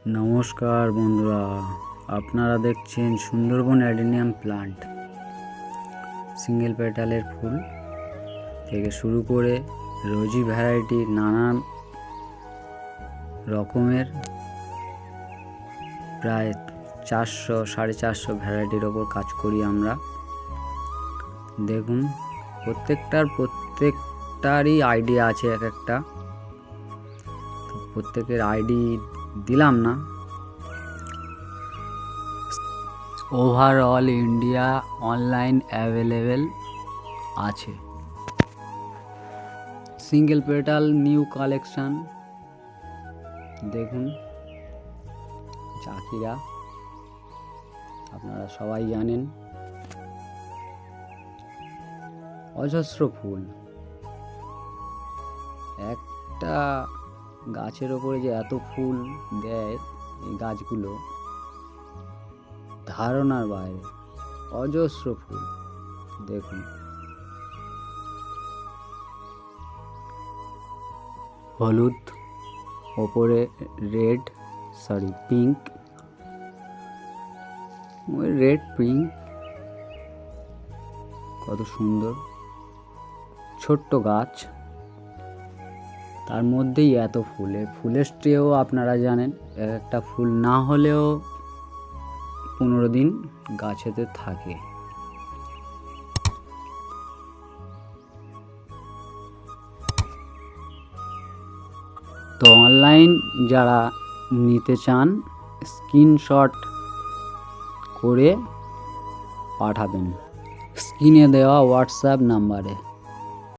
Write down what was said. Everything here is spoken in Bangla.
নমস্কার বন্ধুরা, আপনারা দেখছেন সুন্দরবন অ্যাডেনিয়াম প্লান্ট। সিঙ্গেল পেটালের ফুল থেকে শুরু করে রোজি ভ্যারাইটি, নানান রকমের প্রায় 400-450 ভ্যারাইটির ওপর কাজ করি আমরা। দেখুন, প্রত্যেকটারই আইডি আছে এক একটা, তো প্রত্যেকের আইডি দিলাম না। ওভারঅল ইন্ডিয়া অনলাইন অ্যাভেলেবেল আছে। সিঙ্গেল পেটাল নিউ কালেকশন দেখুন, চাকিরা আপনারা সবাই জানেন। অজস্র ফুল, একটা গাছের ওপরে যে এত ফুল দেয় এই গাছগুলো ধারণার বাইরে। অজস্র ফুল দেখুন, হলুদ, ওপরে পিঙ্ক, পিঙ্ক, কত সুন্দর ছোট্ট গাছ, তার মধ্যেই এত ফুলের স্ট্রেও আপনারা জানেন একটা ফুল না হলেও 15 দিন গাছেতে থাকে। তো অনলাইন যারা নিতে চান স্ক্রিনশট করে পাঠাবেন স্ক্রিনে দেওয়া হোয়াটসঅ্যাপ নাম্বারে।